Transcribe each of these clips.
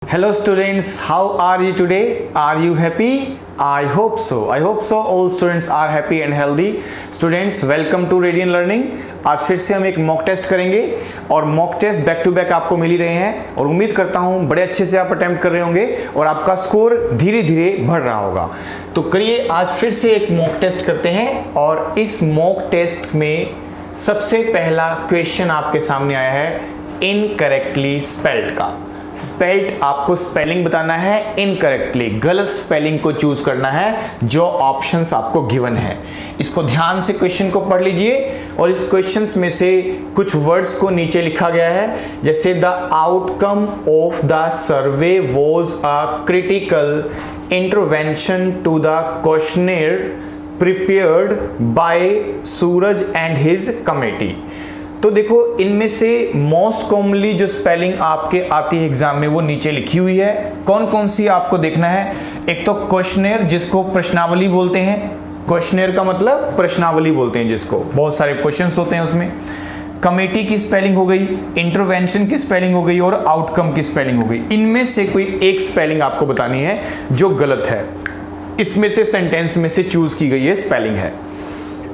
Hello students, how are you today? Are you happy? I hope so. I hope so. All students are happy and healthy. Students, welcome to Radiant Learning. आज फिर से हम एक mock test करेंगे और mock test back to back आपको मिल ही रहे हैं और उम्मीद करता हूं बड़े अच्छे से आप अटेम्प्ट कर रहे होंगे और आपका स्कोर धीरे धीरे बढ़ रहा होगा। तो करिए आज फिर से एक मॉक टेस्ट करते हैं और इस मॉक टेस्ट में सबसे पहला क्वेश्चन आपके सामने आया है इनकरेक्टली स्पेल्ड का। स्पेल्ड आपको स्पेलिंग बताना है, इनकरेक्टली गलत स्पेलिंग को चूज करना है जो ऑप्शंस आपको गिवन है। इसको ध्यान से क्वेश्चन को पढ़ लीजिए और इस क्वेश्चंस में से कुछ वर्ड्स को नीचे लिखा गया है, जैसे the outcome of the survey was a critical intervention to the questionnaire prepared by Suraj and his committee. तो देखो इनमें से मोस्ट कॉमनली जो स्पेलिंग आपके आती है एग्जाम में वो नीचे लिखी हुई है। कौन कौन सी आपको देखना है? एक तो क्वेश्चनेयर जिसको प्रश्नावली बोलते हैं, क्वेश्चनेयर का मतलब प्रश्नावली बोलते हैं जिसको, बहुत सारे क्वेश्चंस होते हैं उसमें। कमेटी की स्पेलिंग हो गई, इंटरवेंशन की स्पेलिंग हो गई और आउटकम की स्पेलिंग हो गई। इनमें से कोई एक स्पेलिंग आपको बतानी है जो गलत है, इसमें से सेंटेंस में से चूज की गई है स्पेलिंग है।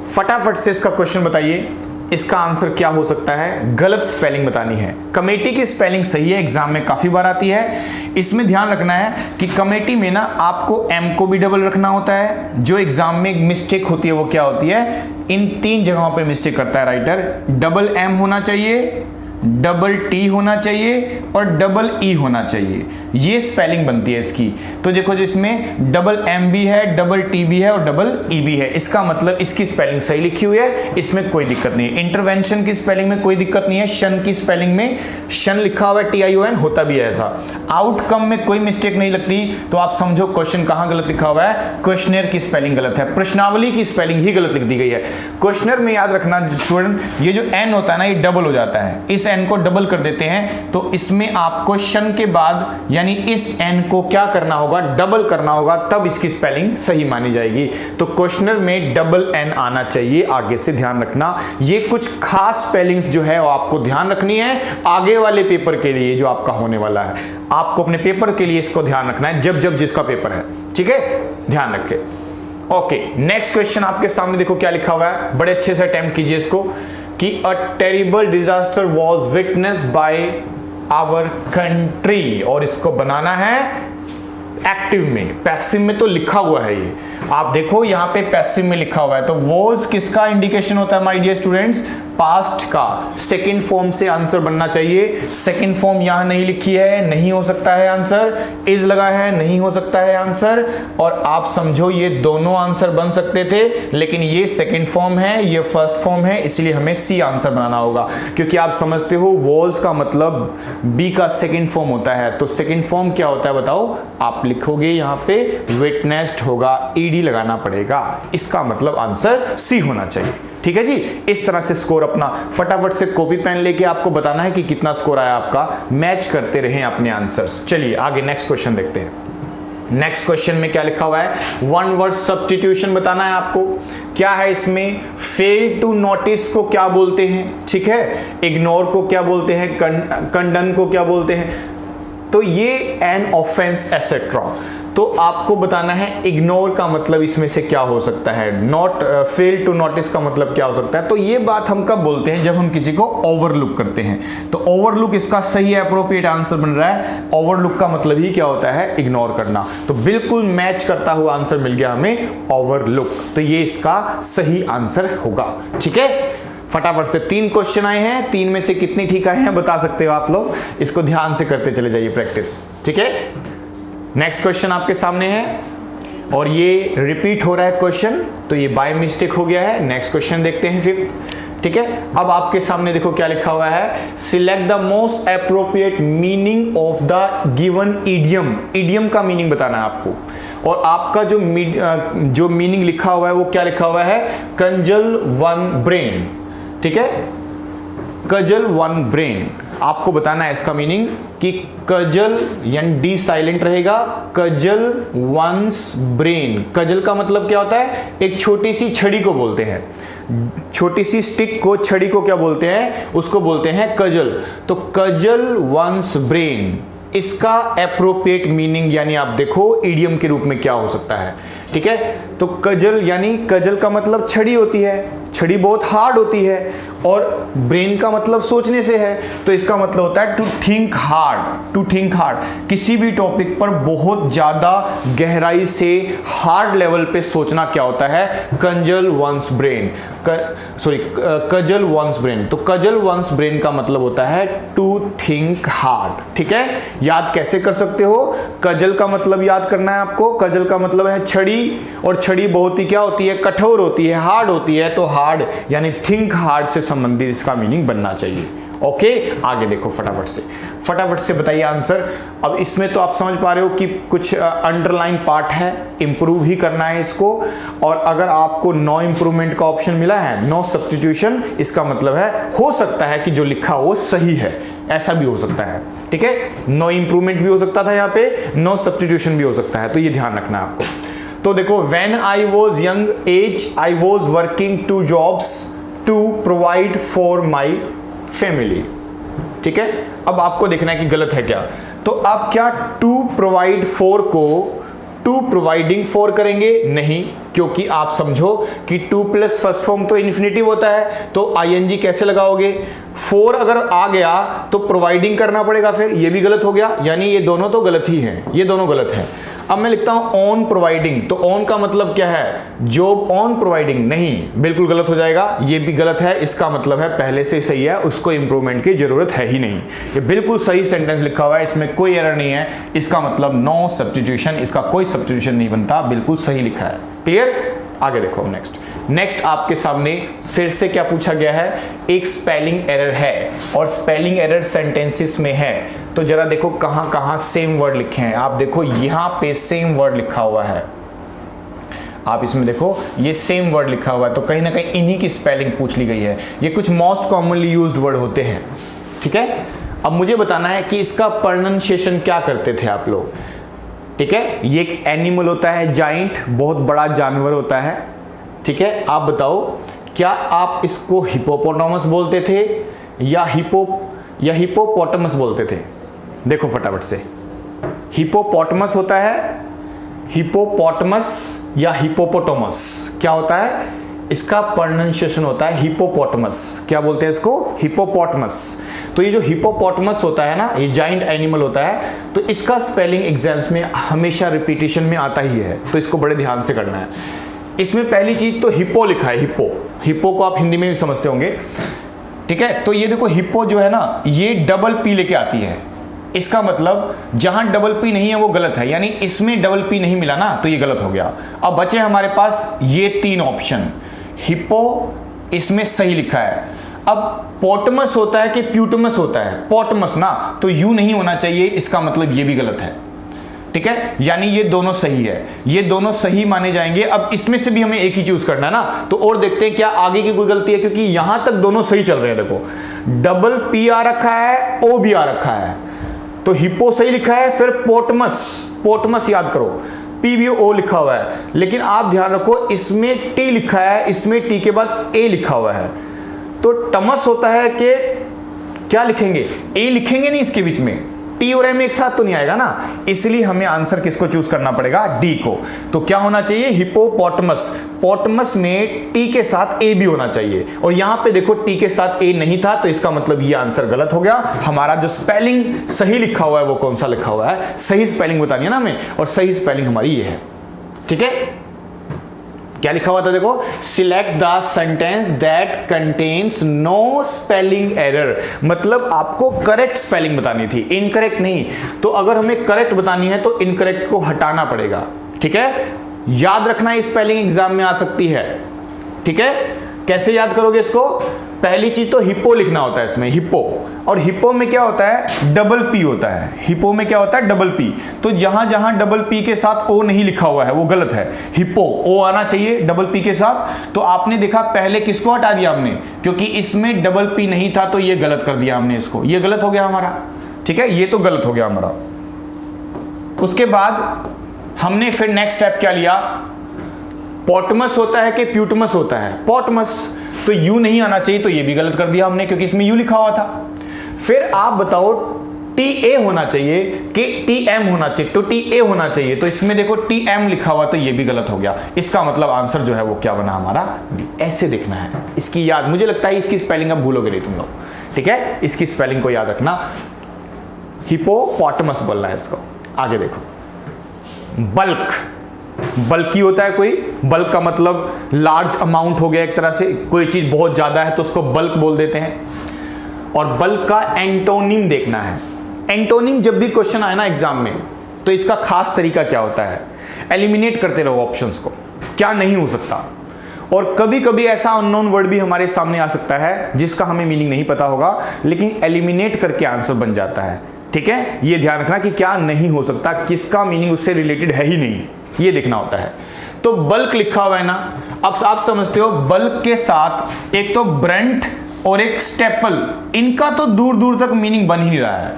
फटाफट से इसका क्वेश्चन बताइए, इसका आंसर क्या हो सकता है? गलत स्पेलिंग बतानी है। कमेटी की स्पेलिंग सही है, एग्जाम में काफी बार आती है। इसमें ध्यान रखना है कि कमेटी में ना आपको एम को भी डबल रखना होता है। जो एग्जाम में मिस्टेक होती है वो क्या होती है? इन तीन जगहों पे मिस्टेक करता है राइटर। डबल एम होना चाहिए, डबल टी होना चाहिए और डबल ई होना चाहिए, ये स्पेलिंग बनती है इसकी। तो देखो जिसमें डबल एम भी है, डबल टी भी है और डबल ई भी है, इसका मतलब इसकी स्पेलिंग सही लिखी हुई है, इसमें कोई दिक्कत नहीं है। इंटरवेंशन की स्पेलिंग में कोई दिक्कत नहीं है, शन की स्पेलिंग में शन लिखा हुआ है TION, होता भी है ऐसा। आउटकम में कोई मिस्टेक नहीं लगती, तो आप समझो क्वेश्चन कहां गलत लिखा हुआ है? क्वेश्चनर की स्पेलिंग गलत है, प्रश्नावली की स्पेलिंग ही गलत लिख दी गई है। क्वेश्चनर में याद रखना स्टूडेंट, ये जो एन होता है ना, ये डबल हो जाता है। इस एन को डबल कर देते हैं तो इसमें आपको शन के बाद यानी इस एन को क्या करना होगा? डबल करना होगा, तब इसकी स्पेलिंग सही मानी जाएगी। तो क्वेश्चनर में डबल एन आना चाहिए, आगे से ध्यान रखना। ये कुछ खास स्पेलिंग्स जो है वो आपको ध्यान रखनी है आगे वाले पेपर के लिए जो आपका होने वाला है। आपको अपने पेपर के लिए इसको ध्यान रखना है, जब जब जिसका पेपर है, ठीक है, ध्यान रखें। ओके, नेक्स्ट क्वेश्चन आपके सामने देखो क्या लिखा हुआ है, बड़े अच्छे से अटेम्प्ट कीजिए इसको कि a terrible disaster was witnessed by our country, और इसको बनाना है एक्टिव में। पैसिव में तो लिखा हुआ है, ये आप देखो यहाँ पे पैसिव में लिखा हुआ है, तो वॉज किसका इंडिकेशन होता है माय डियर स्टूडेंट्स? पास्ट का। सेकंड फॉर्म से आंसर बनना चाहिए। सेकंड फॉर्म यहां नहीं लिखी है, नहीं हो सकता है आंसर। इज लगा है, नहीं हो सकता है आंसर। और आप समझो ये दोनों आंसर बन सकते थे, लेकिन ये सेकंड फॉर्म है, ये फर्स्ट फॉर्म है, इसलिए हमें सी आंसर बनाना होगा। क्योंकि आप समझते हो वॉज का मतलब बी का सेकंड फॉर्म होता है, तो सेकंड फॉर्म क्या होता है बताओ? आप लिखोगे यहाँ पे विटनेस्ड होगा, ईडी लगाना पड़ेगा, इसका मतलब आंसर सी होना चाहिए। ठीक है जी, इस तरह से स्कोर अपना फटाफट से कॉपी पेन लेके आपको बताना है कि कितना स्कोर आया आपका, मैच करते रहें अपने आंसर्स। चलिए आगे नेक्स्ट क्वेश्चन देखते हैं। नेक्स्ट क्वेश्चन में क्या लिखा हुआ है? वन वर्ड सब्स्टिट्यूशन बताना है आपको। क्या है इसमें? फेल टू नोटिस को क्या बोलते हैं, ठीक है, इग्नोर को क्या बोलते हैं, कंडन को क्या बोलते हैं, तो ये एन ऑफेंस एसेट्रा। तो आपको बताना है इग्नोर का मतलब इसमें से क्या हो सकता है, नॉट फेल टू नोटिस का मतलब क्या हो सकता है। तो ये बात हम कब बोलते हैं? जब हम किसी को ओवरलुक करते हैं। तो ओवरलुक इसका सही एप्रोप्रिएट आंसर बन रहा है। ओवरलुक का मतलब ही क्या होता है? इग्नोर करना। तो बिल्कुल मैच करता हुआ आंसर मिल गया हमें, ओवरलुक। तो ये इसका सही आंसर होगा, ठीक है। फटाफट से 3 क्वेश्चन आए हैं, 3 में से कितने ठीक आए हैं बता सकते हो आप लोग। इसको ध्यान से करते चले जाइए प्रैक्टिस, ठीक है। नेक्स्ट क्वेश्चन आपके सामने है और ये रिपीट हो रहा है क्वेश्चन, तो ये बाय मिस्टेक हो गया है। नेक्स्ट क्वेश्चन देखते हैं 5th, ठीक है। अब आपके सामने देखो क्या लिखा हुआ है, select the most appropriate meaning of the given idiom. Idiom का मीनिंग बताना है आपको, और आपका जो मीनिंग लिखा हुआ है वो क्या लिखा हुआ है? कंजल वन ब्रेन, ठीक है, कजल वन ब्रेन। आपको बताना है इसका मीनिंग कि कजल यानी डी साइलेंट रहेगा, कजल वंस ब्रेन। कजल का मतलब क्या होता है? एक छोटी सी छड़ी को बोलते हैं, छोटी सी स्टिक को, छड़ी को क्या बोलते हैं? उसको बोलते हैं कजल। तो कजल वंस ब्रेन, इसका एप्रोप्रिएट मीनिंग यानी आप देखो इडियम के रूप में क्या हो सकता है। ठीक है, तो कजल यानी कजल का मतलब छड़ी होती है, छड़ी बहुत हार्ड होती है, और ब्रेन का मतलब सोचने से है, तो इसका मतलब होता है to think hard. To think hard, किसी भी टॉपिक पर बहुत ज्यादा गहराई से हार्ड लेवल पे सोचना क्या होता है, cudgel one's brain, cudgel one's brain. तो कजल वंस ब्रेन का मतलब होता है टू थिंक हार्ड। ठीक है, याद कैसे कर सकते हो, कजल का मतलब याद करना है आपको, कजल का मतलब है छड़ी, और छड़ी बहुत ही क्या होती है, कठोर होती है, हार्ड होती है, तो हार्ड यानी थिंक हार्ड से संबंधित इसका मीनिंग बनना चाहिए। ओके, आगे देखो फटाफट से बताइए आंसर। अब इसमें तो आप समझ पा रहे हो कि कुछ अंडरलाइन पार्ट है, इंप्रूव ही करना है इसको, और अगर आपको नो इंप्रूवमेंट का ऑप्शन मिला है, नो सब्स्टिट्यूशन, इसका मतलब है हो सकता है कि जो लिखा हो सही है, ऐसा भी हो सकता है। ठीक है, नो इंप्रूवमेंट भी हो सकता था यहाँ पे, नो सब्स्टिट्यूशन भी हो सकता है, तो ये ध्यान रखना है आपको। तो देखो, when I was young as I was working 2 jobs to provide for my family. ठीक है, अब आपको देखना है कि गलत है क्या। तो आप क्या टू प्रोवाइड फॉर को टू प्रोवाइडिंग फॉर करेंगे? नहीं, क्योंकि आप समझो कि 2 प्लस फर्स्ट फॉर्म तो इन्फिनेटिव होता है, तो आईएनजी कैसे लगाओगे? 4 अगर आ गया तो प्रोवाइडिंग करना पड़ेगा, फिर ये भी गलत हो गया, यानी ये दोनों तो गलत ही हैं, ये दोनों गलत हैं। अब मैं लिखता हूं ऑन प्रोवाइडिंग, तो ऑन का मतलब क्या है, जॉब ऑन प्रोवाइडिंग, नहीं, बिल्कुल गलत हो जाएगा, ये भी गलत है। इसका मतलब है पहले से सही है, उसको इंप्रूवमेंट की जरूरत है ही नहीं, ये बिल्कुल सही सेंटेंस लिखा हुआ है, इसमें कोई एरर नहीं है, इसका मतलब नो सब्स्टिट्यूशन, इसका कोई सब्स्टिट्यूशन नहीं बनता, बिल्कुल सही लिखा है। क्लियर? आगे देखो, नेक्स्ट आपके सामने फिर से क्या पूछा गया है, एक स्पेलिंग एरर है, और स्पेलिंग एरर सेंटेंसेस में है, तो जरा देखो कहां कहां सेम वर्ड लिखे हैं। आप देखो यहां पे सेम वर्ड लिखा हुआ है, आप इसमें देखो ये सेम वर्ड लिखा हुआ है, तो कहीं ना कहीं इन्हीं की स्पेलिंग पूछ ली गई है। ये कुछ मोस्ट कॉमनली यूज्ड वर्ड होते हैं। ठीक है, अब मुझे बताना है कि इसका प्रोनाउंसिएशन क्या करते थे आप लोग। ठीक है, ये एक एनिमल होता है, जाइंट, बहुत बड़ा जानवर होता है। ठीक है, आप बताओ क्या आप इसको हिपोपोटामस बोलते थे या हिपोपोटामस बोलते थे? देखो फटाफट से, हिपोपोटामस होता है, हिपोपोटामस या हिपोपोटामस, क्या होता है? इसका प्रोनाउंसिएशन होता है हिपोपोटामस। क्या बोलते हैं इसको? हिपोपोटामस। तो ये जो हिपोपोटामस होता है ना, ये जाइंट एनिमल होता है, तो इसका स्पेलिंग एग्जाम्स में हमेशा रिपीटिशन में आता ही है, तो इसको बड़े ध्यान से करना है। इसमें पहली चीज तो हिप्पो लिखा है, हिप्पो को आप हिंदी में भी समझते होंगे। ठीक है, तो ये देखो हिप्पो जो है ना, ये डबल पी लेके आती है, इसका मतलब जहां डबल पी नहीं है वो गलत है, यानी इसमें डबल पी नहीं मिला ना, तो ये गलत हो गया। अब बचे हमारे पास ये 3 ऑप्शन, हिप्पो इसमें सही लिखा है। अब पोटमस होता है कि प्यूटमस होता है? पोटमस ना, तो यू नहीं होना चाहिए, इसका मतलब ये भी गलत है। ठीक है, यानी ये दोनों सही है, ये दोनों सही माने जाएंगे। अब इसमें से भी हमें एक ही चूज करना है ना, तो और देखते हैं क्या आगे की कोई गलती है, क्योंकि यहां तक दोनों सही चल रहे हैं। देखो डबल पी आ रखा है, ओ भी आ रखा है, तो हिप्पो सही लिखा है, फिर पोटमस याद करो, पी भी ओ लिखा हुआ है, लेकिन आप ध्यान रखो इसमें टी लिखा है, इसमें टी के बाद ए लिखा हुआ है, तो टमस होता है कि क्या लिखेंगे, ए लिखेंगे नहीं, इसके बीच में टी और एम एक साथ तो नहीं आएगा ना, इसलिए हमें आंसर किसको चूज करना पड़ेगा, डी को। तो क्या होना चाहिए, हिपोपोटामस, पोटमस में टी के साथ ए भी होना चाहिए, और यहां पे देखो टी के साथ ए नहीं था, तो इसका मतलब ये आंसर गलत हो गया। हमारा जो स्पेलिंग सही लिखा हुआ है वो कौन सा लिखा हुआ है, सही स्पेलिंग बतानी है ना हमें, और सही स्पेलिंग हमारी ये है। ठीक है, क्या लिखा हुआ था देखो, select the sentence that contains no spelling error, मतलब आपको करेक्ट स्पेलिंग बतानी थी, इनकरेक्ट नहीं। तो अगर हमें करेक्ट बतानी है तो इनकरेक्ट को हटाना पड़ेगा। ठीक है, याद रखना है स्पेलिंग एग्जाम में आ सकती है। ठीक है, कैसे याद करोगे इसको, पहली चीज तो हिप्पो लिखना होता है इसमें, हिप्पो, और हिप्पो में क्या होता है, डबल पी होता है, हिप्पो में क्या होता है, डबल पी, तो जहां जहां डबल पी के साथ ओ नहीं लिखा हुआ है वो गलत है, हिप्पो ओ आना चाहिए डबल पी के साथ। तो आपने देखा पहले किसको हटा दिया हमने, क्योंकि इसमें डबल पी नहीं था, तो ये गलत कर दिया हमने इसको, ये गलत हो गया हमारा। ठीक है, ये तो गलत हो गया हमारा। उसके बाद हमने फिर नेक्स्ट स्टेप क्या लिया, पोटमस होता है कि प्यूटमस होता है, पोटमस, तो यू नहीं आना चाहिए, तो ये भी गलत कर दिया हमने, क्योंकि इसमें यू लिखा हुआ था। फिर आप बताओ टी ए होना चाहिए कि टी एम होना चाहिए, तो टी ए होना चाहिए, तो इसमें देखो टी एम लिखा हुआ, तो ये भी गलत हो गया। इसका मतलब आंसर जो है वो क्या बना हमारा बी। ऐसे देखना है, इसकी याद, मुझे लगता है इसकी स्पेलिंग अब भूलोगे नहीं तुम लोग, ठीक है, इसकी स्पेलिंग को याद रखना, हिपोपोटामस बोलना है इसको। आगे देखो, बल्क, बल्की होता है कोई, बल्क का मतलब लार्ज अमाउंट हो गया, एक तरह से कोई चीज बहुत ज्यादा है तो उसको बल्क बोल देते हैं। और बल्क का एंटोनिम देखना है। एंटोनिम जब भी क्वेश्चन आए ना एग्जाम में, तो इसका खास तरीका क्या होता है, एलिमिनेट करते रहो ऑप्शंस को, क्या नहीं हो सकता। और कभी कभी ऐसा अननोन वर्ड भी हमारे सामने आ सकता है जिसका हमें मीनिंग नहीं पता होगा, लेकिन एलिमिनेट करके आंसर बन जाता है, ठीक है। ये ध्यान रखना कि क्या नहीं हो सकता, किसका मीनिंग उससे रिलेटेड है ही नहीं, ये देखना होता है। तो बल्क लिखा हुआ है ना, अब आप समझते हो बल्क के साथ एक तो ब्रंट और एक स्टेपल, इनका तो दूर दूर तक मीनिंग बन ही नहीं रहा है।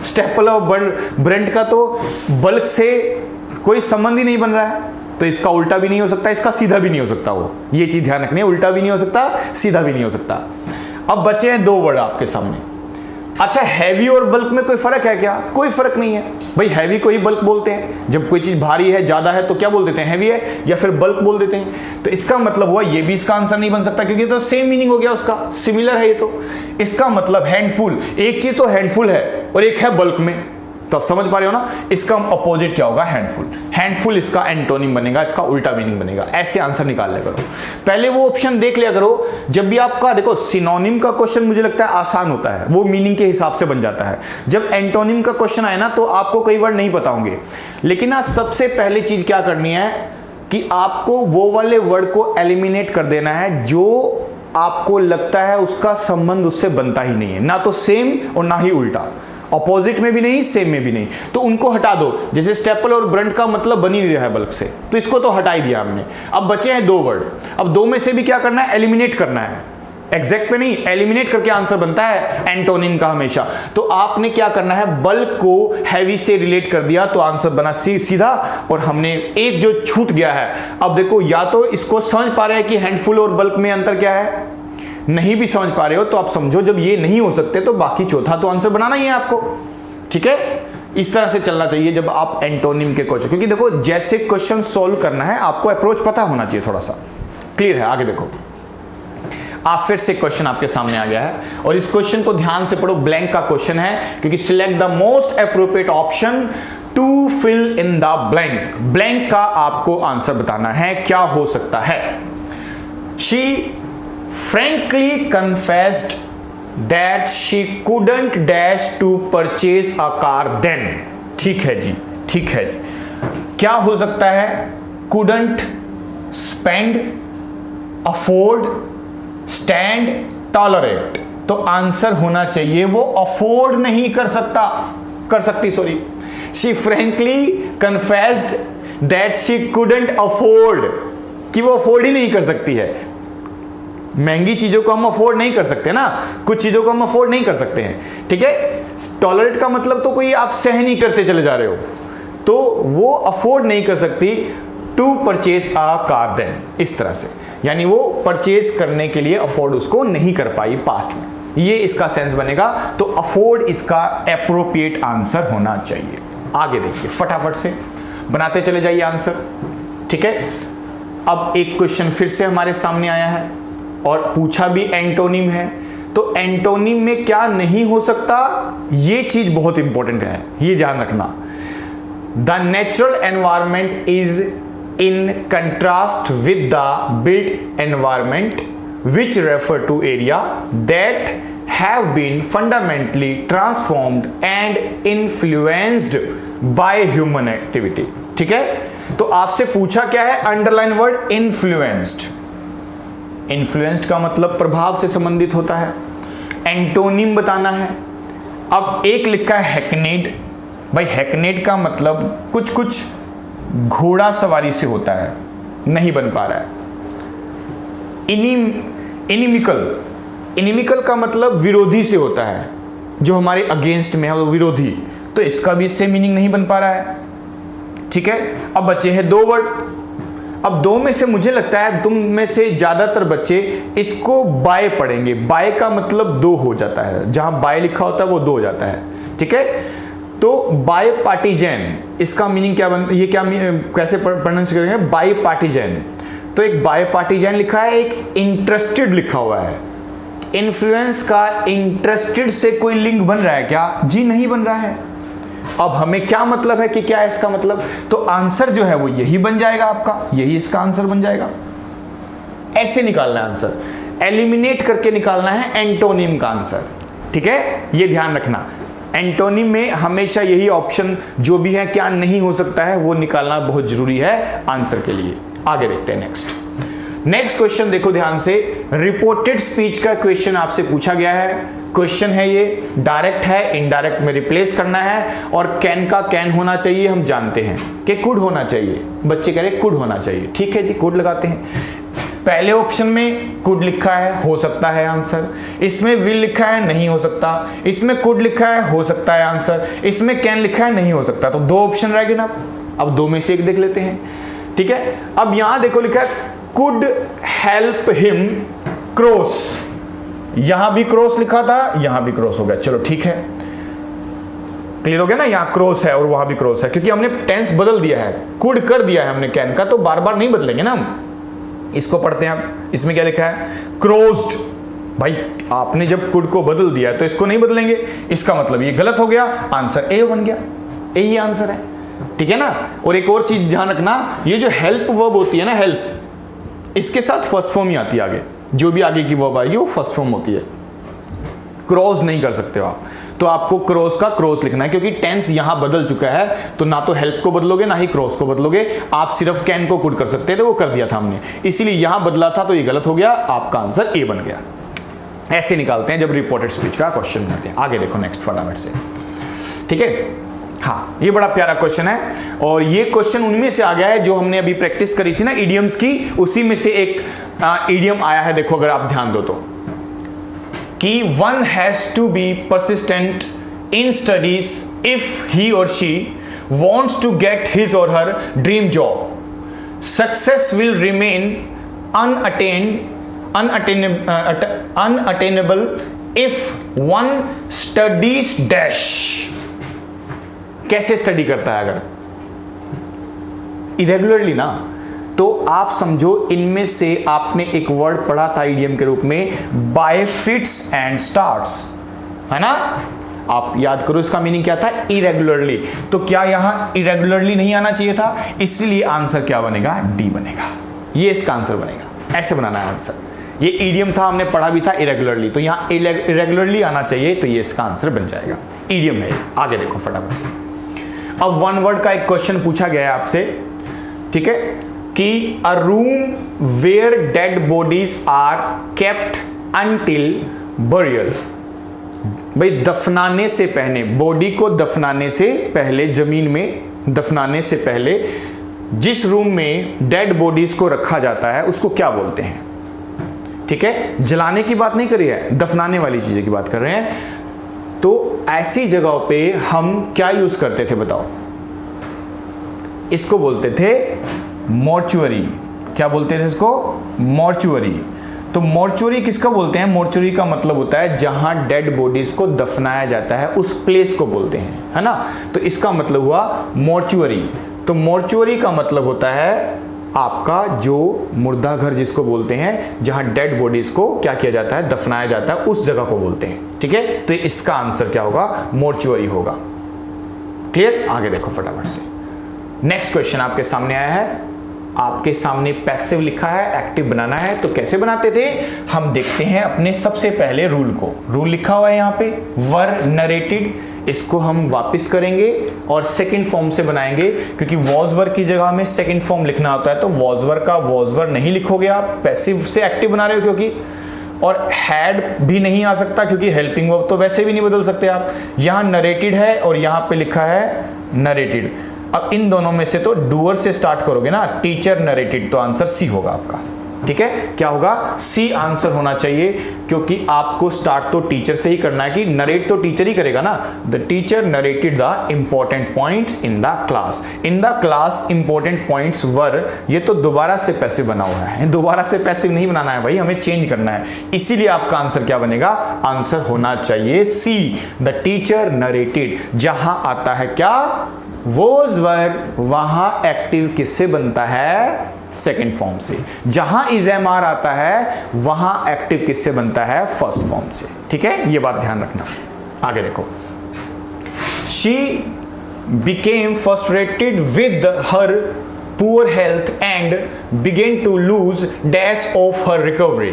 स्टेपल और ब्रंट का तो बल्क से कोई संबंध ही नहीं बन रहा है, तो इसका उल्टा भी नहीं हो सकता, इसका सीधा भी नहीं हो सकता। वो ये चीज ध्यान रखनी है, उल्टा भी नहीं हो सकता, सीधा भी नहीं हो सकता। अब बचे हैं 2 वर्ड आपके सामने। अच्छा, हैवी और बल्क में कोई फर्क है क्या? कोई फर्क नहीं है भाई, हैवी को ही बल्क बोलते हैं। जब कोई चीज भारी है, ज्यादा है, तो क्या बोल देते हैं, हैवी है, या फिर बल्क बोल देते हैं। तो इसका मतलब हुआ ये भी इसका आंसर नहीं बन सकता, क्योंकि तो सेम मीनिंग हो गया उसका, सिमिलर है ये तो। इसका मतलब हैंडफुल, एक चीज तो हैंडफुल है और एक है बल्क में, तो आप समझ पा रहे हो ना, इसका अपोजिट क्या होगा, हैंडफुल। हैंडफुल इसका एंटोनिम बनेगा, इसका उल्टा मीनिंग बनेगा। ऐसे आंसर निकाल लिया करो, पहले वो ऑप्शन देख लिया करो। जब भी आपका देखो सिनोनिम का क्वेश्चन मुझे लगता है आसान होता है, वो मीनिंग के हिसाब से बन जाता है। जब एंटोनिम का क्वेश्चन आए ना, तो आपको कई वर्ड नहीं पता होंगे, लेकिन ना सबसे पहली चीज क्या करनी है कि आपको वो वाले वर्ड को एलिमिनेट कर देना है जो आपको लगता है उसका संबंध उससे बनता ही नहीं है, ना तो सेम और ना ही उल्टा, ऑपोजिट में भी नहीं, सेम में भी नहीं, तो उनको हटा दो। जैसे स्टेपल और ब्रंट का मतलब बन ही नहीं रहा है बल्क से, तो इसको तो हटा ही दिया हमने। अब बचे हैं 2 वर्ड, अब 2 में से भी क्या करना है, एलिमिनेट करना है। एग्जैक्ट पे नहीं, एलिमिनेट करके आंसर बनता है एंटोनिम का हमेशा। तो आपने क्या करना है, बल्क को हैवी से रिलेट कर दिया, तो आंसर बना सीधा, और हमने एक जो छूट गया है। अब देखो, या तो इसको समझ पा रहे हैं कि हैंडफुल और बल्क में अंतर क्या है, नहीं भी समझ पा रहे हो तो आप समझो जब ये नहीं हो सकते तो बाकी चौथा तो आंसर बनाना ही है आपको, ठीक है। इस तरह से चलना चाहिए जब आप एंटोनिम के क्वेश्चन, क्योंकि देखो जैसे क्वेश्चन सॉल्व करना है आपको अप्रोच पता होना चाहिए, थोड़ा सा क्लियर है। आगे देखो, आप फिर से क्वेश्चन आपके सामने आ गया है, और इस क्वेश्चन को ध्यान से पढ़ो, ब्लैंक का क्वेश्चन है, क्योंकि select the most appropriate option to fill in the blank. Blank का आपको आंसर बताना है, क्या हो सकता है। She frankly confessed that she couldn't dash to purchase a car then। ठीक है जी, ठीक है जी, क्या हो सकता है, couldn't, spend, afford, stand, tolerate। तो आंसर होना चाहिए वो अफोर्ड नहीं कर सकती, sorry. she frankly confessed that she couldn't afford, कि वो अफोर्ड ही नहीं कर सकती है। महंगी चीजों को हम अफोर्ड नहीं कर सकते ना, कुछ चीजों को हम अफोर्ड नहीं कर सकते हैं, ठीक है। टॉलरेट का मतलब तो कोई आप सह नहीं करते चले जा रहे हो, तो वो अफोर्ड नहीं कर सकती to purchase a car then, इस तरह से, यानी वो परचेज करने के लिए अफोर्ड उसको नहीं कर पाई पास्ट में, ये इसका सेंस बनेगा। तो अफोर्ड इसका एप्रोप्रिएट आंसर होना चाहिए। आगे देखिए, फटाफट से बनाते चले जाइए आंसर, ठीक है। अब एक क्वेश्चन फिर से हमारे सामने आया है और पूछा भी एंटोनिम है, तो एंटोनिम में क्या नहीं हो सकता, ये चीज बहुत इंपॉर्टेंट है, ये ध्यान रखना। The natural environment is in contrast with the built environment which refer to area that have been fundamentally transformed and influenced by human activity, ठीक है। तो आपसे पूछा क्या है, अंडरलाइन वर्ड इन्फ्लुएंस्ड। इन्फ्लुएंस्ड का मतलब प्रभाव से संबंधित होता है, एंटोनिम बताना है। अब एक लिखा है हैकनेड, भाई हैकनेड का मतलब कुछ कुछ घोड़ा सवारी से होता है, नहीं बन पा रहा है। इनिमिकल का मतलब विरोधी से होता है, जो हमारे अगेंस्ट में है वो विरोधी, तो इसका भी इससे मीनिंग नहीं बन पा रहा है, ठीक है। अब बचे हैं 2 वर्ड। अब 2 में से मुझे लगता है तुम में से ज्यादातर बच्चे इसको बाय पढ़ेंगे। बाय का मतलब 2 हो जाता है, जहां बाय लिखा होता है वो 2 हो जाता है, ठीक है। तो बायपार्टीजन, इसका मीनिंग क्या ये क्या कैसे प्रोनाउंस करेंगे? बायपार्टीजन। तो एक बायपार्टीजन लिखा है, एक इंटरेस्टेड लिखा हुआ है। इन्फ्लुएंस का इंटरेस्टेड से कोई लिंक बन रहा है क्या? जी नहीं बन रहा है। अब हमें क्या मतलब है कि क्या है इसका मतलब? तो आंसर जो है वो यही बन जाएगा आपका, यही इसका आंसर बन जाएगा। ऐसे निकालना है आंसर, एलिमिनेट करके निकालना है एंटोनिम का आंसर, ठीक है। ये ध्यान रखना, एंटोनिम में हमेशा यही ऑप्शन जो भी है क्या नहीं हो सकता है वो निकालना बहुत जरूरी है आंसर के लिए। आगे देखते हैं नेक्स्ट क्वेश्चन, देखो ध्यान से। रिपोर्टेड स्पीच का क्वेश्चन आपसे पूछा गया है। क्वेश्चन है ये, डायरेक्ट है, इनडायरेक्ट में रिप्लेस करना है, और कैन का कैन होना चाहिए, हम जानते हैं कि कुड होना चाहिए। बच्चे कह रहे कुड होना चाहिए, ठीक है जी, कुड लगाते हैं। पहले ऑप्शन में कुड लिखा है, हो सकता है आंसर। इसमें विल लिखा है, नहीं हो सकता। इसमें कुड लिखा है, हो सकता है आंसर। इसमें कैन लिखा है, नहीं हो सकता। तो दो ऑप्शन रह गए ना, अब दो में से एक देख लेते हैं, ठीक है। अब यहां देखो लिखा है कुड हेल्प हिम क्रॉस, यहां भी क्रॉस लिखा था, यहां भी क्रॉस हो गया, चलो ठीक है, क्लियर हो गया ना। यहां क्रॉस है और वहां भी क्रॉस है, क्योंकि हमने टेंस बदल दिया है, कुड कर दिया है हमने कैन का, तो बार बार नहीं बदलेंगे ना हम। इसको पढ़ते हैं आप, इसमें क्या लिखा है? क्रोज्ड। भाई आपने जब कुड को बदल दिया है तो इसको नहीं बदलेंगे, इसका मतलब ये गलत हो गया, आंसर ए बन गया, ए ही आंसर है, ठीक है ना। और एक और चीज ध्यान रखना, ये जो हेल्प वर्ब होती है ना, हेल्प, इसके साथ फर्स्ट फॉर्म ही आती है आगे, जो भी आगे की वर्ब आएगी वो फर्स्ट फॉर्म होती है। क्रॉस नहीं कर सकते हो आप, तो आपको क्रॉस का क्रॉस लिखना है, क्योंकि टेंस यहां बदल चुका है, तो ना तो हेल्प को बदलोगे ना ही क्रॉस को बदलोगे। आप सिर्फ कैन को कुड कर सकते थे, वो कर दिया था हमने, इसीलिए यहां बदला था तो ये गलत हो गया, आपका आंसर ए बन गया। ऐसे निकालते हैं जब रिपोर्टेड स्पीच का क्वेश्चन बनाते हैं। आगे देखो नेक्स्ट फटाफट से, ठीक है। हाँ, ये बड़ा प्यारा क्वेश्चन है, और ये क्वेश्चन उनमें से आ गया है जो हमने अभी प्रैक्टिस करी थी ना इडियम्स की, उसी में से एक इडियम आया है। देखो अगर आप ध्यान दो तो, कि one has to be persistent in studies if he or she wants to get his or her dream job. Success will remain unattainable if one studies dash. कैसे स्टडी करता है? अगर इरेगुलरली ना, तो आप समझो इनमें से आपने एक वर्ड पढ़ा था इडियम के रूप में, बाय फिट्स एंड स्टार्ट्स, है ना। आप याद करो इसका मीनिंग क्या था? इरेगुलरली। तो क्या यहां इरेगुलरली नहीं आना चाहिए था? इसलिए आंसर क्या बनेगा? डी बनेगा, ये इसका आंसर बनेगा। ऐसे बनाना है आंसर, ये इडियम था, हमने पढ़ा भी था इरेगुलरली, तो यहां इरेगुलरली आना चाहिए, तो ये इसका आंसर बन जाएगा, इडियम है। आगे देखो फटाफट से। अब वन वर्ड का एक क्वेश्चन पूछा गया है आपसे, ठीक है, कि a room where dead bodies are kept until burial. भाई दफनाने से पहले, बॉडी को दफनाने से पहले, जमीन में दफनाने से पहले जिस रूम में डेड बॉडीज को रखा जाता है उसको क्या बोलते हैं? ठीक है, जलाने की बात नहीं कर रही है, दफनाने वाली चीजें की बात कर रहे हैं। तो ऐसी जगहों पे हम क्या यूज करते थे बताओ? इसको बोलते थे मॉर्चुअरी। क्या बोलते थे इसको? मॉर्चुअरी। तो मॉर्चुअरी किसका बोलते हैं? मॉर्चुअरी का मतलब होता है जहां डेड बॉडीज को दफनाया जाता है, उस प्लेस को बोलते हैं, है ना। तो इसका मतलब हुआ मॉर्चुअरी। तो मॉर्चुअरी का मतलब होता है आपका जो मुर्दा घर जिसको बोलते हैं, जहां डेड बॉडीज को क्या किया जाता है? दफनाया जाता है, उस जगह को बोलते हैं, ठीक है। तो इसका आंसर क्या होगा? मॉर्चुअरी होगा। क्लियर? आगे देखो फटाफट से। नेक्स्ट क्वेश्चन आपके सामने आया है, आपके सामने पैसिव लिखा है, एक्टिव बनाना है। तो कैसे बनाते थे हम देखते हैं अपने सबसे पहले रूल को। रूल लिखा हुआ है यहाँ पे, वर नरेटेड, इसको हम वापस करेंगे और सेकंड फॉर्म से बनाएंगे, क्योंकि वॉज वर की जगह में सेकंड फॉर्म लिखना होता है। तो वॉज वर का वॉज वर नहीं लिखोगे आप, पैसिव से एक्टिव बना रहे हो, क्योंकि और हैड भी नहीं आ सकता, क्योंकि हेल्पिंग वर्ब तो वैसे भी नहीं बदल सकते आप। यहां नरेटेड है और यहां पे लिखा है नरेटेड। अब इन दोनों में से तो डूअर से स्टार्ट करोगे ना, टीचर नरेटेड, तो आंसर सी होगा आपका। ठीक है, क्या होगा, सी आंसर होना चाहिए, क्योंकि आपको स्टार्ट तो टीचर से ही करना है, कि नरेट तो टीचर ही करेगा ना। The teacher narrated the important points in the class. In the class important points were, ये तो दोबारा से पैसिव बना हुआ है, दोबारा से पैसिव नहीं बनाना है भाई, हमें चेंज करना है, इसीलिए आपका आंसर क्या बनेगा, आंसर होना चाहिए सी, द टीचर नरेटेड। जहां आता है क्या, वोज वर, वहां एक्टिव किससे बनता है, सेकेंड फॉर्म से। जहां इज एम आर आता है वहां एक्टिव किससे बनता है, फर्स्ट फॉर्म से। ठीक है, ये बात ध्यान रखना। आगे देखो, she became frustrated with her poor health and began to lose dash of her recovery.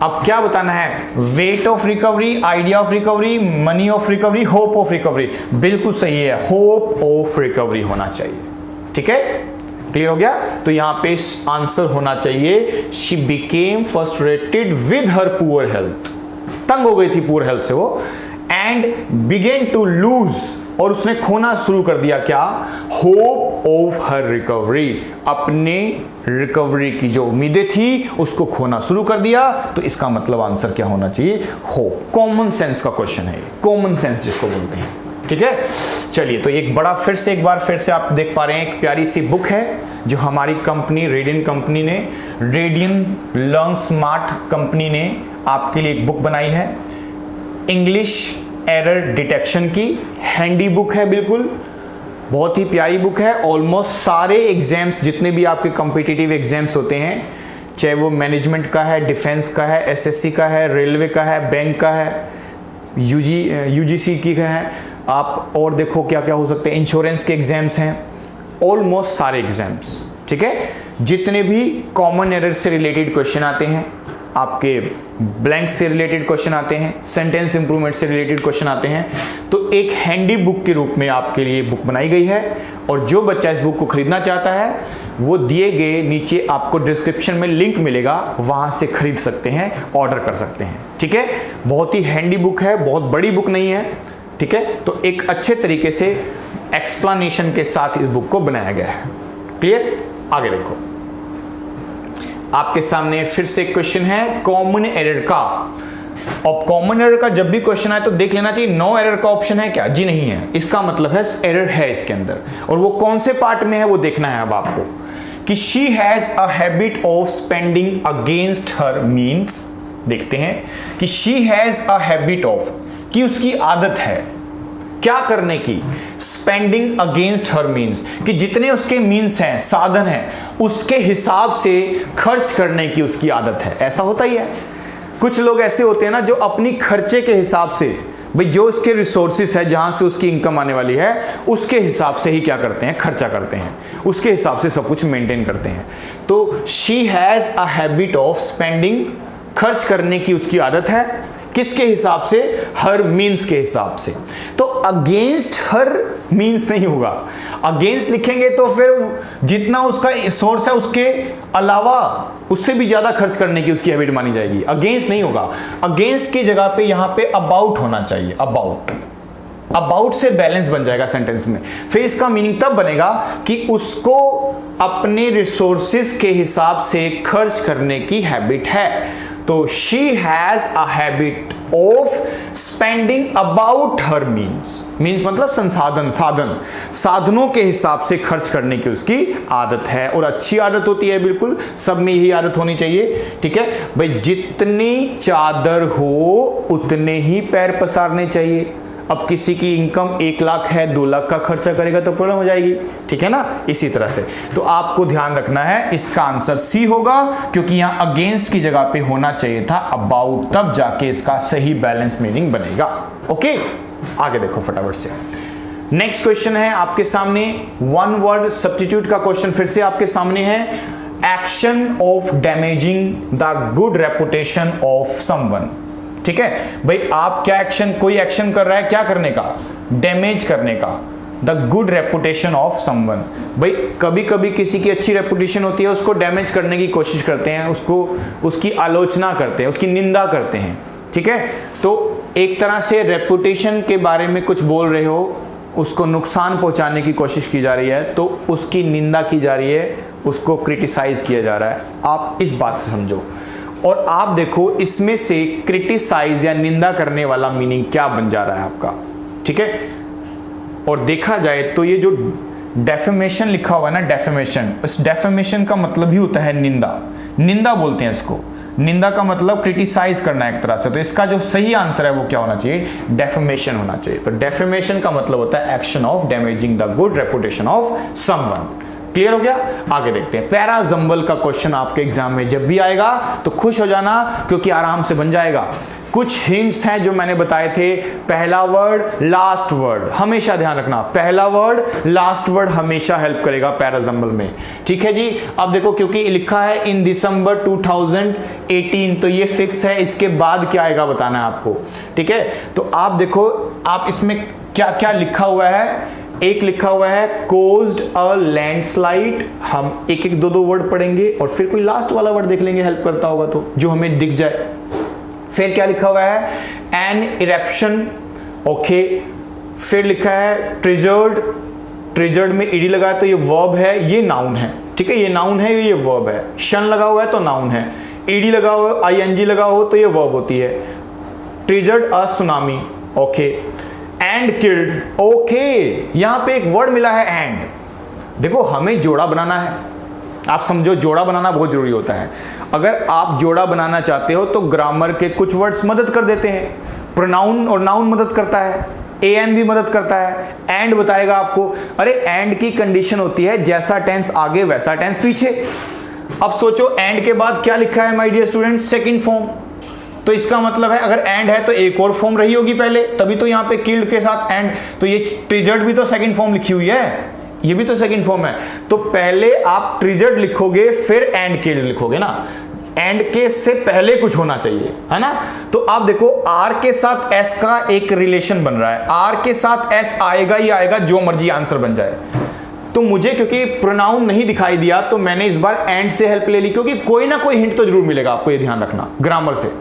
अब क्या बताना है, weight of recovery, idea of recovery, money of recovery, hope of recovery. बिल्कुल सही है, होप ऑफ रिकवरी होना चाहिए। ठीक है, क्लियर हो गया। तो यहां पे आंसर होना चाहिए, she became frustrated with her poor health, तंग हो गई थी पुअर हेल्थ से वो, एंड बिगेन टू लूज, और उसने खोना शुरू कर दिया क्या, होप ऑफ हर रिकवरी, अपने रिकवरी की जो उम्मीदें थी उसको खोना शुरू कर दिया। तो इसका मतलब आंसर क्या होना चाहिए, होप। कॉमन सेंस का क्वेश्चन है, कॉमन सेंस जिसको बोलते हैं। ठीक है, चलिए, तो एक बड़ा एक बार फिर से आप देख पा रहे हैं, एक प्यारी सी बुक है जो हमारी कंपनी रेडियन कंपनी ने, रेडियन लर्न स्मार्ट कंपनी ने आपके लिए एक बुक बनाई है, इंग्लिश एरर डिटेक्शन की हैंडी बुक है, बिल्कुल बहुत ही प्यारी बुक है। ऑलमोस्ट सारे एग्जाम्स, जितने भी आपके कॉम्पिटिटिव एग्जाम्स होते हैं, चाहे वो मैनेजमेंट का है, डिफेंस का है, एसएससी का है, रेलवे का है, बैंक का है, यूजीसी की है, आप और देखो क्या क्या हो सकते हैं, इंश्योरेंस के एग्जाम्स हैं, ऑलमोस्ट सारे एग्जाम्स। ठीक है, जितने भी कॉमन एरर से रिलेटेड क्वेश्चन आते हैं, आपके ब्लैंक से रिलेटेड क्वेश्चन आते हैं, सेंटेंस इंप्रूवमेंट से रिलेटेड क्वेश्चन आते हैं, तो एक हैंडी बुक के रूप में आपके लिए बुक बनाई गई है। और जो बच्चा इस बुक को खरीदना चाहता है वो दिए गए नीचे आपको डिस्क्रिप्शन में लिंक मिलेगा, वहां से खरीद सकते हैं, ऑर्डर कर सकते हैं। ठीक है, बहुत ही हैंडी बुक है, बहुत बड़ी बुक नहीं है। ठीक है, तो एक अच्छे तरीके से एक्सप्लेनेशन के साथ इस बुक को बनाया गया है। क्लियर, आगे देखो, आपके सामने फिर से क्वेश्चन है कॉमन एरर का। अब कॉमन एरर का जब भी क्वेश्चन आए तो देख लेना चाहिए नो एरर का ऑप्शन है क्या, जी नहीं है, इसका मतलब है एरर है इसके अंदर, और वो कौन से पार्ट में है वो देखना है अब आपको, कि she has a habit of spending against her means. देखते हैं कि she has a habit of, कि उसकी आदत है क्या करने की, स्पेंडिंग अगेंस्ट हर मीन्स, कि जितने उसके मीन्स हैं, साधन हैं, उसके हिसाब से खर्च करने की उसकी आदत है। ऐसा होता ही है, कुछ लोग ऐसे होते हैं ना जो अपनी खर्चे के हिसाब से, भाई जो उसके रिसोर्सेस है, जहां से उसकी इनकम आने वाली है, उसके हिसाब से ही क्या करते हैं, खर्चा करते हैं, उसके हिसाब से सब कुछ मेंटेन करते हैं। तो she has a habit of spending, खर्च करने की उसकी आदत है, किसके हिसाब से, हर मीन्स के हिसाब से। तो अगेंस्ट हर मीन्स नहीं होगा, अगेंस्ट लिखेंगे तो फिर जितना उसका सोर्स है उसके अलावा उससे भी ज्यादा खर्च करने की उसकी हैबिट मानी जाएगी, अगेंस्ट नहीं होगा। अगेंस्ट की जगह पे यहां पे अबाउट होना चाहिए, अबाउट, अबाउट से बैलेंस बन जाएगा सेंटेंस में। फिर इसका मीनिंग तब बनेगा कि उसको अपने रिसोर्सेज के हिसाब से खर्च करने की हैबिट है। तो she has a habit of spending about her means, means मतलब संसाधन, साधनों के हिसाब से खर्च करने की उसकी आदत है, और अच्छी आदत होती है, बिल्कुल सब में यही आदत होनी चाहिए। ठीक है भाई, जितनी चादर हो उतने ही पैर पसारने चाहिए। अब किसी की इनकम 1 लाख है, 2 लाख का खर्चा करेगा तो प्रॉब्लम हो जाएगी। ठीक है ना, इसी तरह से तो आपको ध्यान रखना है, इसका आंसर सी होगा, क्योंकि यहां अगेंस्ट की जगह पे होना चाहिए था अबाउट, तब जाके इसका सही बैलेंस मीनिंग बनेगा। ओके, आगे देखो फटाफट से। नेक्स्ट क्वेश्चन है आपके सामने, वन वर्ड सब्स्टिट्यूट का क्वेश्चन फिर से आपके सामने है। Action of damaging the good reputation of someone. ठीक है भाई, आप क्या एक्शन, कोई एक्शन कर रहा है, क्या करने का, डैमेज करने का, the good reputation of someone. भाई कभी कभी किसी की अच्छी रेपुटेशन होती है, उसको डैमेज करने की कोशिश करते हैं, उसको, उसकी आलोचना करते हैं, उसकी निंदा करते हैं। ठीक है, तो एक तरह से रेपुटेशन के बारे में कुछ बोल रहे हो, उसको नुकसान पहुंचाने की कोशिश की जा रही है तो उसकी निंदा की जा रही है, उसको क्रिटिसाइज किया जा रहा है। आप इस बात से समझो। और आप देखो इसमें से क्रिटिसाइज या निंदा करने वाला मीनिंग क्या बन जा रहा है आपका, ठीक है। और देखा जाए तो ये जो डेफेमेशन लिखा हुआ है ना, डेफेमेशन, इस डेफेमेशन का मतलब ही होता है निंदा। निंदा बोलते हैं इसको। निंदा का मतलब क्रिटिसाइज करना एक तरह से। तो इसका जो सही आंसर है वो क्या होना चाहिए? डेफेमेशन होना चाहिए। तो डेफेमेशन का मतलब होता है action of damaging the good reputation of someone. Clear हो गया? आगे देखते हैं। पैराजंबल का क्वेश्चन आपके एग्जाम में जब भी आएगा तो खुश हो जाना, क्योंकि आराम से बन जाएगा। कुछ हिंट्स हैं जो मैंने बताए थे। पहला वर्ड, लास्ट वर्ड, हमेशा ध्यान रखना। पहला वर्ड, लास्ट वर्ड हमेशा हेल्प करेगा पैराजंबल में, ठीक है जी। अब देखो, क्योंकि लिखा है इन दिसंबर 2018, तो ये फिक्स है। इसके बाद क्या आएगा बताना है आपको, ठीक है। तो आप देखो, आप इसमें क्या क्या लिखा हुआ है। एक लिखा हुआ है कोज्ड अ लैंडस्लाइड। हम एक एक दो वर्ड पढ़ेंगे और फिर कोई लास्ट वाला वर्ड देख लेंगे, हेल्प करता होगा तो, जो हमें दिख जाए। फिर क्या लिखा हुआ है? An eruption, okay. फिर लिखा है ट्रिजर्ड। ट्रिजर्ड में ईडी लगा है तो ये वर्ब है, ये नाउन है, ठीक है। ये नाउन है, ये वर्ब है। शन लगा हुआ है तो नाउन है। ईडी लगा हुआ, आईएनजी लगा हो तो ये वर्ब होती है। Triggered a tsunami, okay. And killed, okay. यहां पे एक वर्ड मिला है एंड। देखो, हमें जोड़ा बनाना है, आप समझो, जोड़ा बनाना बहुत जरूरी होता है। अगर आप जोड़ा बनाना चाहते हो तो ग्रामर के कुछ वर्ड्स मदद कर देते हैं। प्रोनाउन और नाउन मदद करता है, एन भी मदद करता है, एंड बताएगा आपको। अरे एंड की कंडीशन होती है जैसा टेंस आगे वैसा टेंस पीछे। अब सोचो, एंड के बाद क्या लिखा है my dear students? Second form. तो इसका मतलब है अगर एंड है तो एक और फॉर्म रही होगी पहले, तभी तो यहाँ पे किल्ड के साथ एंड। तो ये ट्रिजर्ड भी तो सेकंड फॉर्म लिखी हुई है, ये भी तो सेकंड फॉर्म है। तो पहले आप ट्रिजर्ड लिखोगे, फिर एंड किल्ड लिखोगे ना। एंड के से पहले कुछ होना चाहिए, है ना। तो आप देखो, आर के साथ एस का एक रिलेशन बन रहा है। आर के साथ एस आएगा ही आएगा, जो मर्जी आंसर बन जाए। तो मुझे क्योंकि प्रोनाउन नहीं दिखाई दिया तो मैंने इस बार एंड से हेल्प ले ली, क्योंकि कोई ना कोई हिंट तो जरूर मिलेगा आपको, ये ध्यान रखना। ग्रामर से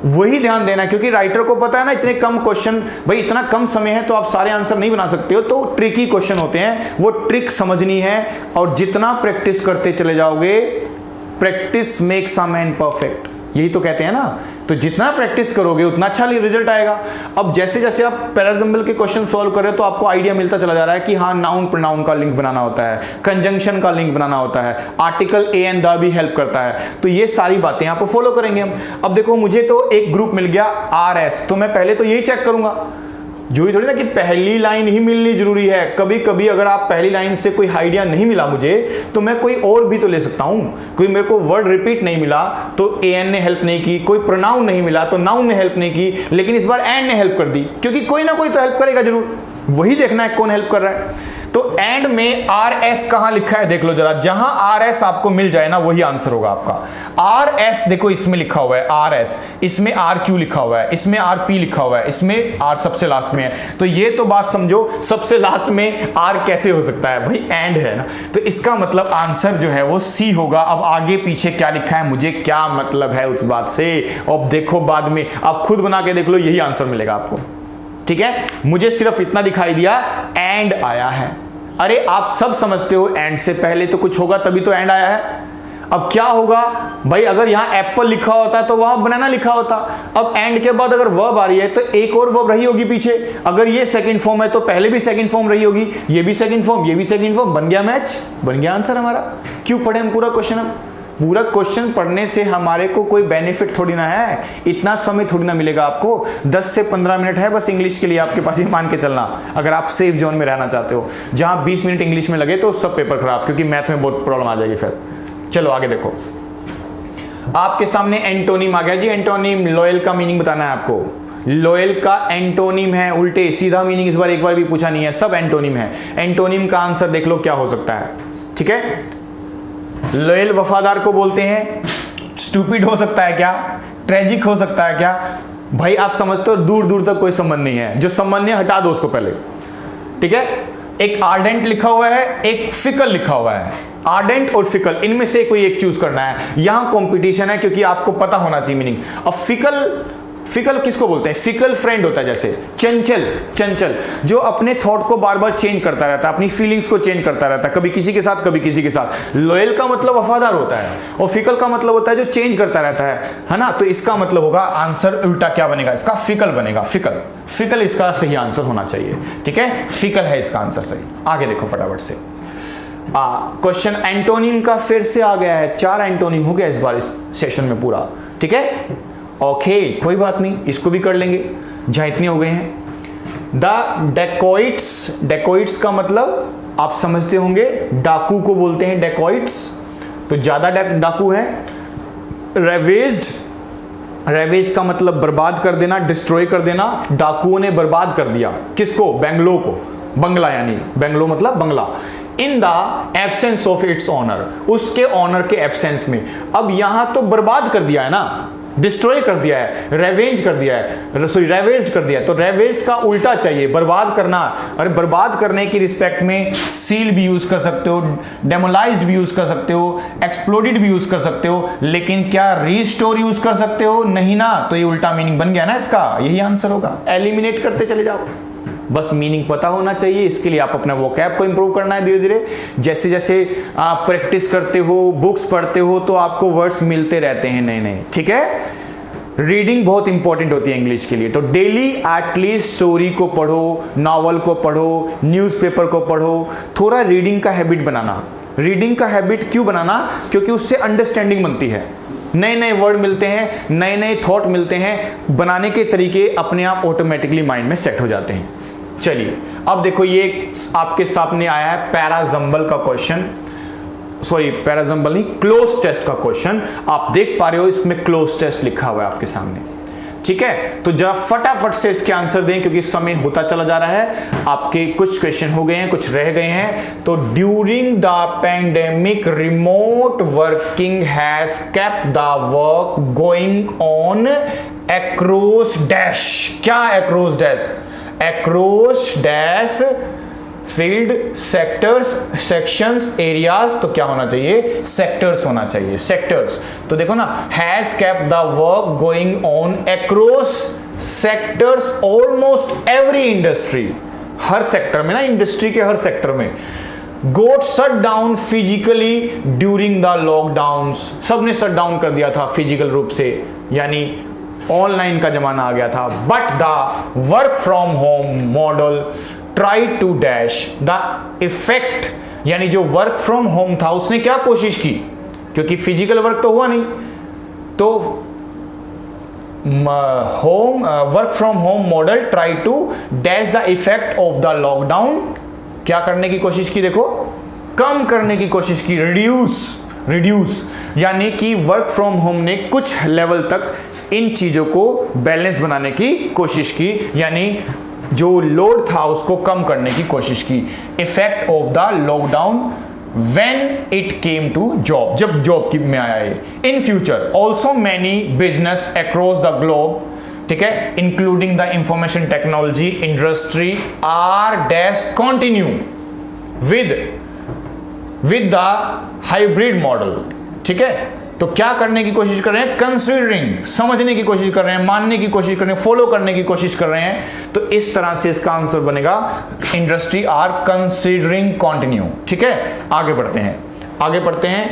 वही ध्यान देना, क्योंकि राइटर को पता है ना इतने कम क्वेश्चन, भाई इतना कम समय है तो आप सारे आंसर नहीं बना सकते हो। तो ट्रिकी क्वेश्चन होते हैं, वो ट्रिक समझनी है। और जितना प्रैक्टिस करते चले जाओगे, practice makes a man perfect, यही तो कहते हैं ना। तो जितना प्रैक्टिस करोगे उतना अच्छा रिजल्ट आएगा। अब जैसे जैसे आप पैराजंबल के क्वेश्चन सॉल्व कर रहे हो तो आपको आइडिया मिलता चला जा रहा है कि हाँ, नाउन प्रोनाउन का लिंक बनाना होता है, कंजंक्शन का लिंक बनाना होता है, आर्टिकल ए एंड द भी हेल्प करता है। तो ये सारी बातें यहाँ पर फॉलो करेंगे हम। अब देखो, मुझे तो एक ग्रुप मिल गया RS, तो मैं पहले तो यही चेक करूंगा। जरूरी थोड़ी ना कि पहली लाइन ही मिलनी जरूरी है। कभी कभी अगर आप पहली लाइन से कोई आइडिया नहीं मिला मुझे, तो मैं कोई और भी तो ले सकता हूं। कोई मेरे को वर्ड रिपीट नहीं मिला तो एन ने हेल्प नहीं की, कोई प्रोनाउन नहीं मिला तो नाउन ने हेल्प नहीं की, लेकिन इस बार एंड ने हेल्प कर दी, क्योंकि कोई ना कोई तो हेल्प करेगा जरूर। वही देखना है कौन हेल्प कर रहा है। तो एंड में RS कहां लिखा है देख लो जरा। जहां RS आपको मिल जाए ना, वही आंसर होगा आपका। RS देखो, इसमें लिखा हुआ है RS, इसमें RQ लिखा हुआ है, इसमें RP लिखा हुआ है, इसमें R सबसे लास्ट में है। तो ये तो बात समझो, सबसे लास्ट में R कैसे हो सकता है भाई? एंड है ना। तो इसका मतलब आंसर जो है वो C होगा। अब आगे पीछे क्या लिखा है मुझे क्या मतलब है उस बात से, अब देखो बाद में आप खुद बना के देख लो, यही आंसर मिलेगा आपको, ठीक है। मुझे सिर्फ इतना दिखाई दिया, एंड आया है। अरे आप सब समझते हो एंड से पहले तो कुछ होगा तभी तो एंड आया है। अब क्या होगा भाई, अगर यहां एप्पल लिखा होता तो वहां बनाना लिखा होता। अब एंड के बाद अगर वर्ब आ रही है तो एक और वर्ब रही होगी पीछे। अगर ये सेकंड फॉर्म है तो पहले भी सेकंड फॉर्म रही होगी, ये भी सेकंड फॉर्म, ये भी सेकंड फॉर्म। बन गया मैच, बन गया आंसर हमारा। क्यों पढ़े हम पूरा क्वेश्चन? अब पूरा क्वेश्चन पढ़ने से हमारे को कोई बेनिफिट थोड़ी ना है, इतना समय थोड़ी ना मिलेगा आपको। 10 से 15 मिनट है बस इंग्लिश के लिए आपके पास, ये मान के चलना, अगर आप सेफ जोन में रहना चाहते हो। जहां 20 मिनट इंग्लिश में लगे तो सब पेपर खराब, क्योंकि मैथ में बहुत प्रॉब्लम आ जाएगी फिर। चलो आगे देखो, आपके सामने एंटोनिम आ गया जी। एंटोनिम, लॉयल का मीनिंग बताना है आपको। लॉयल का एंटोनिम है उल्टे, सीधा मीनिंग इस बार एक बार भी पूछा नहीं है, सब एंटोनिम है। एंटोनिम का आंसर देख लो क्या हो सकता है, ठीक है। लॉयल वफादार को बोलते हैं। स्टूपिड हो सकता है क्या? ट्रेजिक हो सकता है क्या? भाई आप समझते हो दूर दूर तक कोई संबंध नहीं है, जो संबंध नहीं हटा दो उसको पहले, ठीक है। एक आर्डेंट लिखा हुआ है, एक फिकल लिखा हुआ है। आर्डेंट और फिकल, इनमें से कोई एक चूज करना है। यहां कंपटीशन है क्योंकि आपको पता होना चाहिए मीनिंग। अब फिकल फिकल किसको बोलते हैं? फिकल फ्रेंड होता है, जैसे चंचल, चंचल जो अपने थॉट को बार बार चेंज करता रहता है, अपनी फीलिंग्स को चेंज करता रहता है, कभी किसी के साथ कभी किसी के साथ। लॉयल का मतलब वफादार होता है और फिकल का मतलब होता है जो चेंज करता रहता है ना। तो इसका मतलब होगा आंसर उल्टा क्या बनेगा इसका? फिकल बनेगा, फिकल। फिकल इसका सही आंसर होना चाहिए, ठीक है, फिकल है इसका आंसर सही। आगे देखो फटाफट से क्वेश्चन एंटोनिम का फिर से आ गया है। 4 एंटोनिम हो गया इस बार इस सेशन में पूरा, ठीक है। ओके कोई बात नहीं, इसको भी कर लेंगे जहां इतने हो गए हैं। द डेकोइट्स, डेकोइट्स का मतलब आप समझते होंगे, डाकू को बोलते हैं डेकोइट्स, तो ज्यादा डाकू है। रेवेज्ड, रेवेज का मतलब बर्बाद कर देना, डिस्ट्रॉय कर देना। डाकुओं ने बर्बाद कर दिया किसको? बेंगलो को, बंगला यानी बेंगलो मतलब बंगला। In the absence of its owner, उसके ऑनर के एब्सेंस में। अब यहां तो बर्बाद कर दिया है ना, डिस्ट्रॉय कर दिया है, रेवेंज कर दिया है, सॉरी रेवेज्ड कर दिया है, तो रेवेज्ड का उल्टा चाहिए, बर्बाद करना। और बर्बाद करने की रिस्पेक्ट में सील भी यूज कर सकते हो, डेमोलाइज्ड भी यूज कर सकते हो, एक्सप्लोडेड भी यूज कर सकते हो, लेकिन क्या रीस्टोर यूज कर सकते हो? नहीं ना, तो ये उल्टा मीनिंग बन गया ना इसका, यही आंसर होगा। एलिमिनेट करते चले जाओ, बस मीनिंग पता होना चाहिए। इसके लिए आप अपना वोकैब को इंप्रूव करना है धीरे धीरे। जैसे जैसे आप प्रैक्टिस करते हो, बुक्स पढ़ते हो, तो आपको वर्ड्स मिलते रहते हैं नए नए, ठीक है। रीडिंग बहुत इंपॉर्टेंट होती है इंग्लिश के लिए, तो डेली एटलीस्ट स्टोरी को पढ़ो, नॉवल को पढ़ो, न्यूज़पेपर को पढ़ो। थोड़ा रीडिंग का हैबिट बनाना। रीडिंग का हैबिट क्यों बनाना? क्योंकि उससे अंडरस्टैंडिंग बनती है, नए नए वर्ड मिलते हैं, नए नए थॉट मिलते हैं, बनाने के तरीके अपने आप ऑटोमेटिकली माइंड में सेट हो जाते हैं। चलिए अब देखो ये आपके सामने आया है पैराजंबल का क्वेश्चन, सॉरी पैराजंबल नहीं, क्लोज टेस्ट का क्वेश्चन। आप देख पा रहे हो इसमें क्लोज टेस्ट लिखा हुआ है आपके सामने, ठीक है। तो जरा फटाफट से इसके आंसर दें क्योंकि समय होता चला जा रहा है। आपके कुछ क्वेश्चन हो गए हैं, कुछ रह गए हैं। तो during the pandemic remote working has kept the work going on across dash. क्या across dash? Across dash field, sectors, sections, areas. तो क्या होना चाहिए? सेक्टर्स होना चाहिए, सेक्टर्स। तो देखो ना, has kept the work going on across sectors almost every industry. हर सेक्टर में ना, इंडस्ट्री के हर सेक्टर में। Got shut down physically during the lockdowns, सबने शट डाउन कर दिया था फिजिकल रूप से, यानी ऑनलाइन का जमाना आ गया था। But the work from home model try to dash the effect, यानी जो वर्क फ्रॉम होम था उसने क्या कोशिश की, क्योंकि फिजिकल वर्क तो हुआ नहीं, तो home work from home model try to dash the effect of the lockdown. क्या करने की कोशिश की? देखो, कम करने की कोशिश की, रिड्यूस, यानी कि वर्क फ्रॉम होम ने कुछ लेवल तक इन चीजों को बैलेंस बनाने की कोशिश की, यानी जो लोड था उसको कम करने की कोशिश की। Effect of the lockdown when it came to job, जब जॉब की में आया है। In future also many business across the globe, ठीक है, including the information technology industry are dash continue with the hybrid model, ठीक है। तो क्या करने की कोशिश कर रहे हैं? कंसीडरिंग, समझने की कोशिश कर रहे हैं, मानने की कोशिश कर रहे हैं, फॉलो करने की कोशिश कर रहे हैं। तो इस तरह से इसका आंसर बनेगा इंडस्ट्री आर कंसीडरिंग कंटिन्यू, ठीक है। आगे बढ़ते हैं।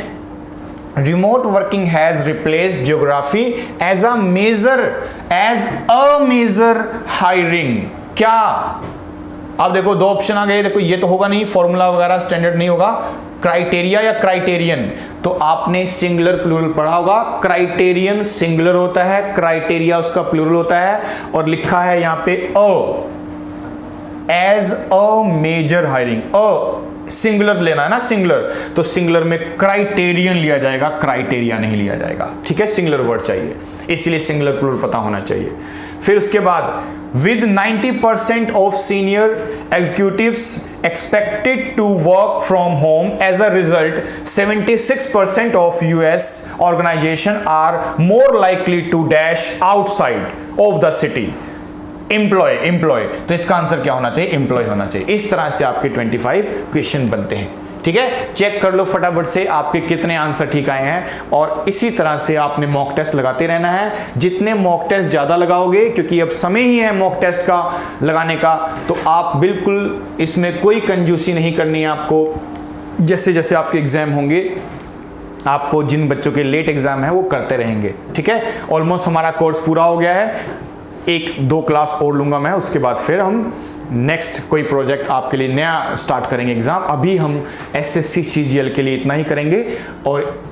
Remote working has replaced geography as a major hiring. क्या? अब देखो दो ऑप्शन आ गए, देखो ये तो होगा नहीं, फॉर्मूला वगैरह स्टैंडर्ड नहीं होगा। क्राइटेरिया या क्राइटेरियन, तो आपने सिंगुलर प्लूरल पढ़ा होगा। क्राइटेरियन सिंगुलर होता है, क्राइटेरिया उसका प्लूरल होता है, और लिखा है यहां पे as a major hiring. Singular लेना है ना, सिंगुलर, तो सिंगुलर में क्राइटेरियन लिया जाएगा, क्राइटेरिया नहीं लिया जाएगा, ठीक है। सिंगुलर वर्ड चाहिए, इसलिए सिंगुलर प्लूरल पता होना चाहिए। फिर उसके बाद with 90% of senior executives expected to work from home, as a result 76% of US organizations are more likely to dash outside of the city. employ, तो इसका आंसर क्या होना चाहिए? एम्प्लॉय होना चाहिए। इस तरह से आपके 25 क्वेश्चन बनते हैं, ठीक है, चेक कर लो फटाफट से आपके कितने आंसर ठीक आए हैं, और इसी तरह से आपने मॉक टेस्ट लगाते रहना है। जितने मॉक टेस्ट ज्यादा लगाओगे, क्योंकि अब समय ही है मॉक टेस्ट का लगाने का, तो आप बिल्कुल इसमें कोई कंजूसी नहीं करनी है आपको। जैसे जैसे आपके एग्जाम होंगे, आपको जिन बच्चों के लेट एग्जाम है वो करते रहेंगे। ठीक है, ऑलमोस्ट हमारा कोर्स पूरा हो गया है, 1-2 क्लास और लूंगा मैं, उसके बाद फिर हम नेक्स्ट कोई प्रोजेक्ट आपके लिए नया स्टार्ट करेंगे एग्जाम। अभी हम SSC CGL के लिए इतना ही करेंगे, और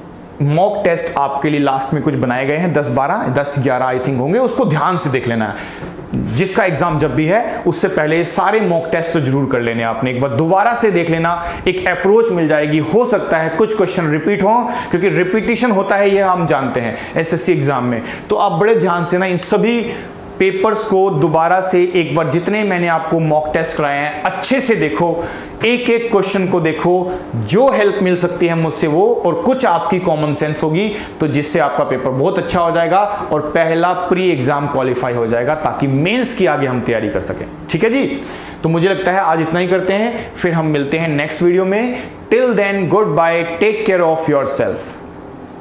मॉक टेस्ट आपके लिए लास्ट में कुछ बनाए गए हैं, 10-11 आई थिंक होंगे, उसको ध्यान से देख लेना है। जिसका एग्जाम जब भी है उससे पहले सारे मॉक टेस्ट तो जरूर कर लेने आपने, एक बार दोबारा से देख लेना, एक अप्रोच मिल जाएगी। हो सकता है कुछ क्वेश्चन रिपीट हो, क्योंकि रिपीटिशन होता है ये हम जानते हैं SSC एग्जाम में। तो आप बड़े ध्यान से ना इन सभी पेपर्स को दोबारा से एक बार, जितने मैंने आपको मॉक टेस्ट कराए हैं अच्छे से देखो, एक एक क्वेश्चन को देखो, जो हेल्प मिल सकती है मुझसे वो, और कुछ आपकी कॉमन सेंस होगी, तो जिससे आपका पेपर बहुत अच्छा हो जाएगा और पहला प्री एग्जाम क्वालिफाई हो जाएगा, ताकि मेंस की आगे हम तैयारी कर सकें। ठीक है जी, तो मुझे लगता है आज इतना ही करते हैं, फिर हम मिलते हैं नेक्स्ट वीडियो में। Till then goodbye, take care of yourself.